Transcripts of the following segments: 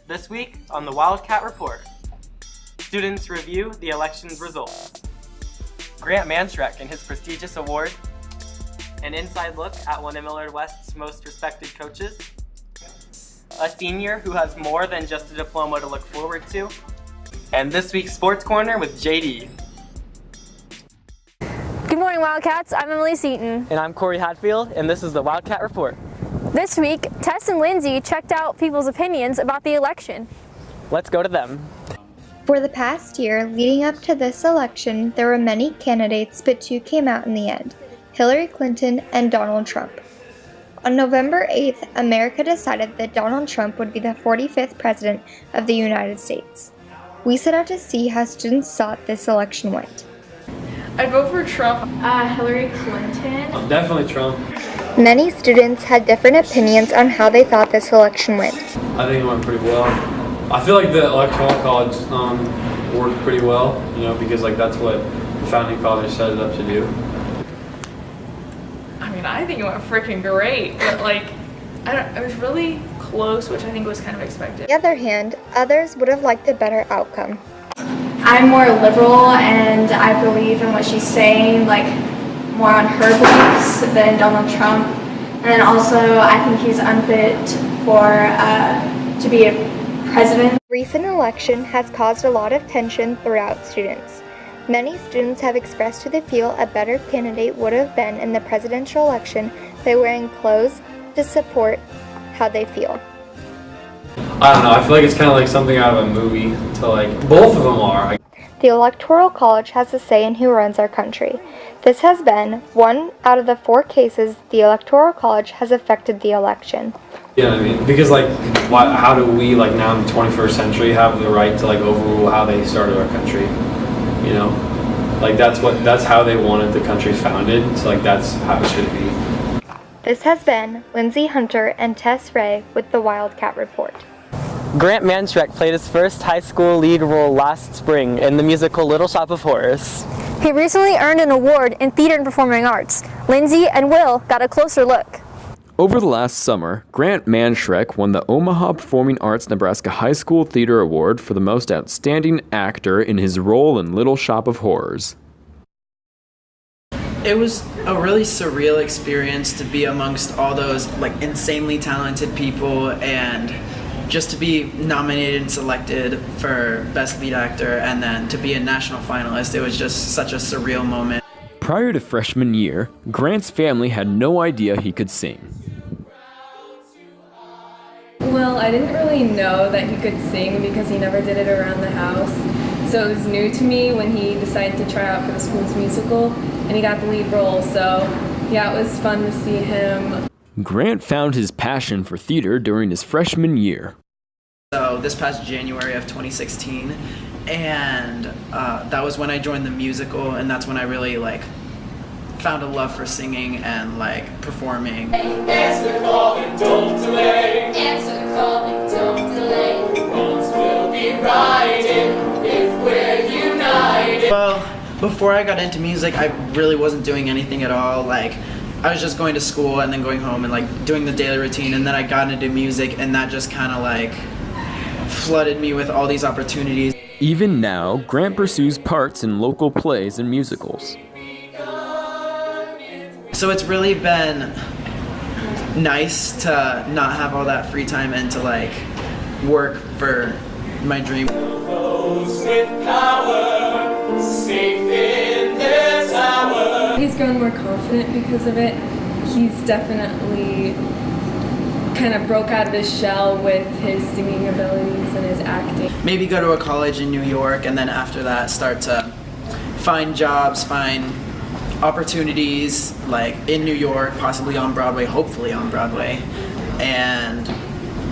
This week on the Wildcat Report, students review the election's results. Grant Mannschreck and his prestigious award, an inside look at one of Millard West's most respected coaches, a senior who has more than just a diploma to look forward to, and this week's Sports Corner with JD. Good morning, Wildcats. I'm Emily Seaton. And I'm Corey Hadfield, and this is the Wildcat Report. This week, Tess and Lyndsey checked out people's opinions about the election. Let's go to them. For the past year leading up to this election, there were many candidates, but two came out in the end: Hillary Clinton and Donald Trump. On November 8th, America decided that Donald Trump would be the 45th president of the United States. We set out to see how students thought this election went. I'd vote for Trump. Hillary Clinton. Definitely Trump. Many students had different opinions on how they thought this election went. I think it went pretty well. I feel like the Electoral College worked pretty well, because that's what the Founding Fathers set it up to do. I mean, I think it went freaking great, but it was really close, which I think was kind of expected. On the other hand, others would have liked a better outcome. I'm more liberal and I believe in what she's saying, more on her beliefs than Donald Trump. And then also, I think he's unfit to be a president. The recent election has caused a lot of tension throughout students. Many students have expressed who they feel a better candidate would have been in the presidential election by wearing clothes to support how they feel. I don't know, I feel like it's kind of like something out of a movie both of them are. The Electoral College has a say in who runs our country. This has been one out of the 4 cases the Electoral College has affected the election. You know what I mean? Because how do we now in the 21st century have the right to overrule how they started our country? That's how they wanted the country founded, so that's how it should be. This has been Lyndsey Hunter and Tess Ray with the Wildcat Report. Grant Mannschreck played his first high school lead role last spring in the musical Little Shop of Horrors. He recently earned an award in theater and performing arts. Lyndsey and Will got a closer look. Over the last summer, Grant Mannschreck won the Omaha Performing Arts Nebraska High School Theater Award for the Most Outstanding Actor in his role in Little Shop of Horrors. It was a really surreal experience to be amongst all those insanely talented people, and just to be nominated and selected for Best Lead Actor and then to be a national finalist. It was just such a surreal moment. Prior to freshman year, Grant's family had no idea he could sing. Well, I didn't really know that he could sing because he never did it around the house. So it was new to me when he decided to try out for the school's musical, and he got the lead role. So yeah, it was fun to see him. Grant found his passion for theater during his freshman year. So this past January of 2016, and that was when I joined the musical, and that's when I really found a love for singing and performing. Answer the calling, don't delay. Answer the calling, don't delay. Wrongs will be righted if we're united. Well, before I got into music, I really wasn't doing anything at all. I was just going to school and then going home and doing the daily routine, and then I got into music, and that just kind of flooded me with all these opportunities. Even now, Grant pursues parts in local plays and musicals. So it's really been nice to not have all that free time and to work for my dream. Those with power, safe in their tower. He's grown more confident because of it. He's definitely kind of broke out of his shell with his singing abilities and his acting. Maybe go to a college in New York, and then after that start to find jobs, find opportunities in New York, possibly on Broadway, hopefully on Broadway, and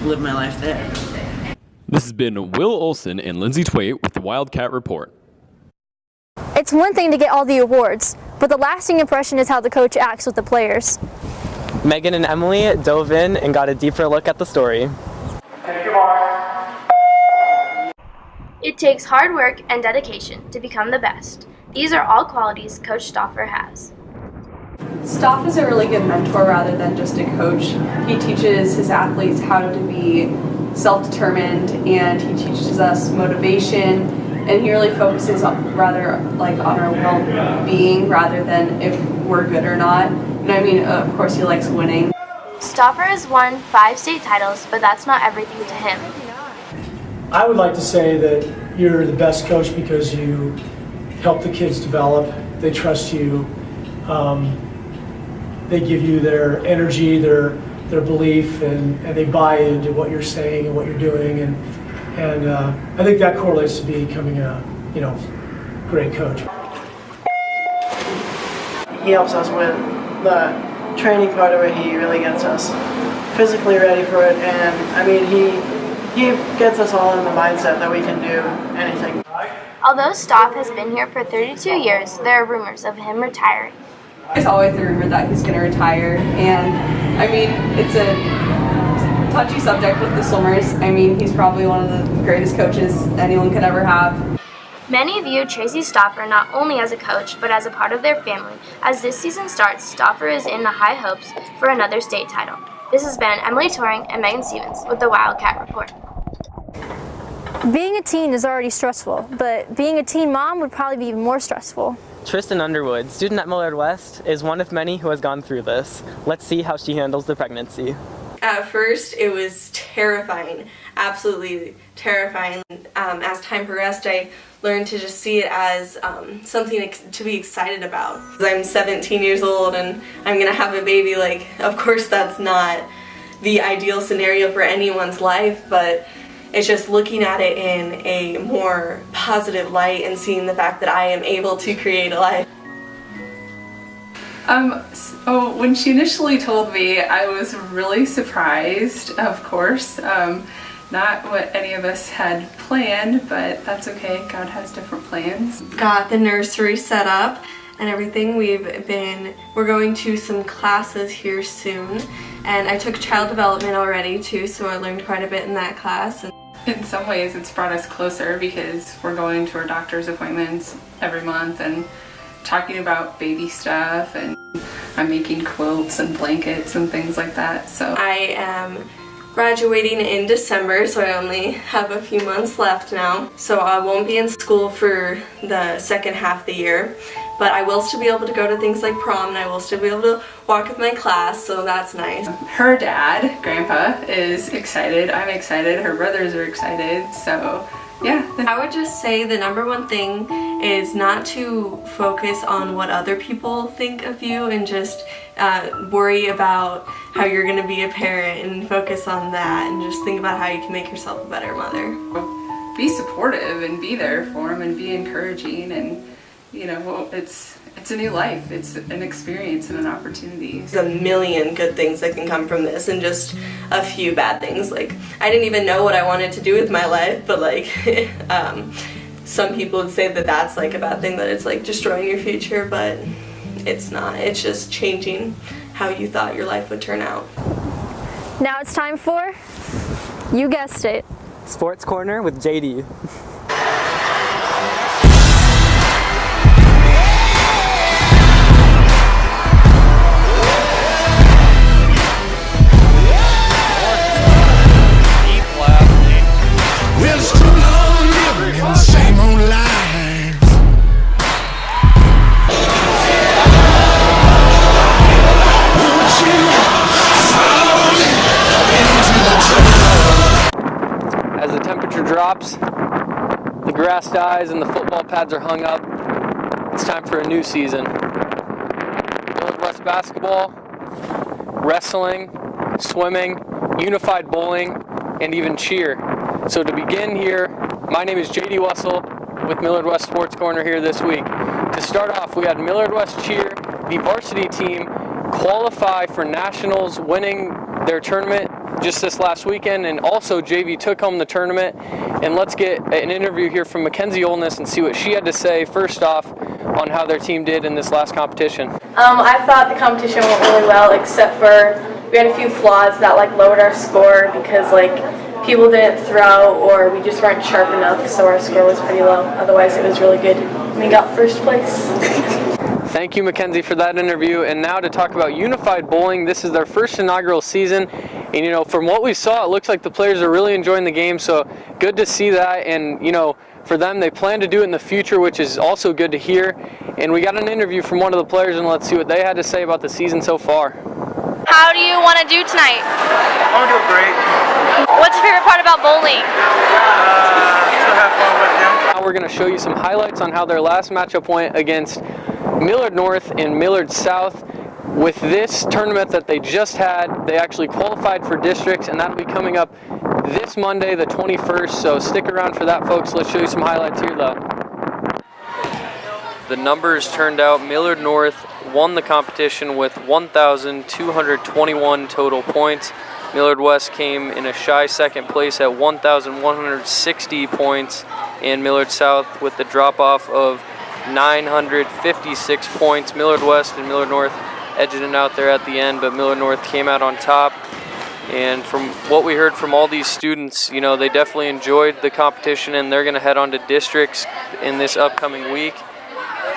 live my life there. This has been Will Olsen and Lyndsey Twait with the Wildcat Report. It's one thing to get all the awards, but the lasting impression is how the coach acts with the players. Megan and Emily dove in and got a deeper look at the story. It takes hard work and dedication to become the best. These are all qualities Coach Stauffer has. Stauffer is a really good mentor rather than just a coach. He teaches his athletes how to be self-determined, and he teaches us motivation, and he really focuses on on our well-being rather than if we're good or not. And I mean, of course, he likes winning. Stauffer has won 5 state titles, but that's not everything to him. I would like to say that you're the best coach because you help the kids develop, they trust you, they give you their energy, their belief, and they buy into what you're saying and what you're doing, and I think that correlates to becoming a great coach. He helps us with the training part of it. He really gets us physically ready for it, and I mean he gets us all in the mindset that we can do anything. Although Stauffer has been here for 32 years, there are rumors of him retiring. There's always the rumor that he's going to retire, and I mean, it's a touchy subject with the Swimmers. I mean, he's probably one of the greatest coaches anyone could ever have. Many view Tracy Stauffer not only as a coach, but as a part of their family. As this season starts, Stauffer is in the high hopes for another state title. This has been Emily Torring and Megan Stevens with the Wildcat Report. Being a teen is already stressful, but being a teen mom would probably be even more stressful. Tristen Underwood, student at Millard West, is one of many who has gone through this. Let's see how she handles the pregnancy. At first, it was terrifying, absolutely terrifying. As time progressed, I learned to just see it as something to be excited about. I'm 17 years old and I'm gonna have a baby. Like, of course that's not the ideal scenario for anyone's life, but it's just looking at it in a more positive light and seeing the fact that I am able to create a life. So when she initially told me, I was really surprised, of course. Not what any of us had planned, but that's okay. God has different plans. Got the nursery set up and everything. We're going to some classes here soon, and I took child development already too, so I learned quite a bit in that class. In some ways it's brought us closer because we're going to our doctor's appointments every month and talking about baby stuff, and I'm making quilts and blankets and things like that. So I am graduating in December, so I only have a few months left now. So I won't be in school for the second half of the year, but I will still be able to go to things like prom, and I will still be able to walk with my class, so that's nice. Her dad, Grandpa, is excited. I'm excited. Her brothers are excited. So yeah. I would just say the number one thing is not to focus on what other people think of you and just worry about how you're going to be a parent, and focus on that and just think about how you can make yourself a better mother. Be supportive and be there for him and be encouraging, and it's a new life. It's an experience and an opportunity. There's a million good things that can come from this and just a few bad things. Like, I didn't even know what I wanted to do with my life, but like some people would say that that's like a bad thing, that it's like destroying your future, but it's not. It's just changing how you thought your life would turn out. Now it's time for, you guessed it, Sports Corner with JD. As the temperature drops, the grass dies, and the football pads are hung up, it's time for a new season. Northwest basketball, wrestling, swimming, unified bowling, and even cheer. So to begin here, my name is JD Wessel with Millard West Sports Corner here this week. To start off, we had Millard West Cheer, the varsity team, qualify for nationals, winning their tournament just this last weekend, and also JV took home the tournament. And let's get an interview here from Mackenzie Olness and see what she had to say first off on how their team did in this last competition. I thought the competition went really well, except for we had a few flaws that lowered our score because people didn't throw, or we just weren't sharp enough, so our score was pretty low. Otherwise it was really good. We got first place. Thank you, Mackenzie, for that interview. And now to talk about Unified Bowling. This is their first inaugural season. And, you know, from what we saw, it looks like the players are really enjoying the game. So good to see that. And, you know, for them, they plan to do it in the future, which is also good to hear. And we got an interview from one of the players, and let's see what they had to say about the season so far. How do you want to do tonight? I'm doing great. What's your favorite part about bowling? To have fun with them. Now we're going to show you some highlights on how their last matchup went against Millard North and Millard South. With this tournament that they just had, they actually qualified for districts, and that'll be coming up this Monday, the 21st, so stick around for that, folks. Let's show you some highlights here, though. The numbers turned out Millard North won the competition with 1,221 total points. Millard West came in a shy second place at 1,160 points, and Millard South with the drop-off of 956 points. Millard West and Millard North edging it out there at the end, but Millard North came out on top. And from what we heard from all these students, you know, they definitely enjoyed the competition, and they're going to head on to districts in this upcoming week.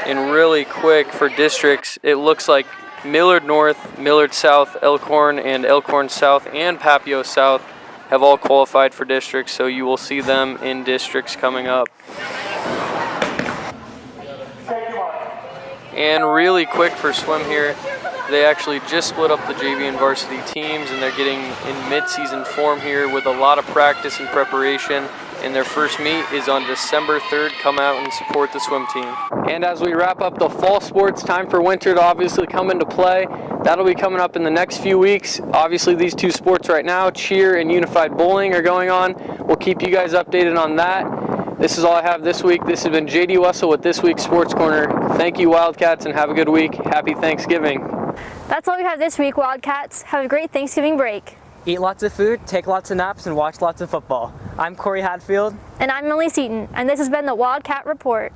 And really quick for districts, it looks like Millard North, Millard South, Elkhorn, and Elkhorn South and Papio South have all qualified for districts, so you will see them in districts coming up. And really quick for swim here, they actually just split up the JV and varsity teams, and they're getting in mid-season form here with a lot of practice and preparation. And their first meet is on December 3rd. Come out and support the swim team. And as we wrap up the fall sports, time for winter to obviously come into play. That'll be coming up in the next few weeks. Obviously these two sports right now, cheer and unified bowling, are going on. We'll keep you guys updated on that. This is all I have this week. This has been JD Wessel with this week's Sports Corner. Thank you, Wildcats, and have a good week. Happy Thanksgiving. That's all we have this week, Wildcats. Have a great Thanksgiving break. Eat lots of food, take lots of naps, and watch lots of football. I'm Corey Hadfield. And I'm Seaton, and this has been the Wildcat Report.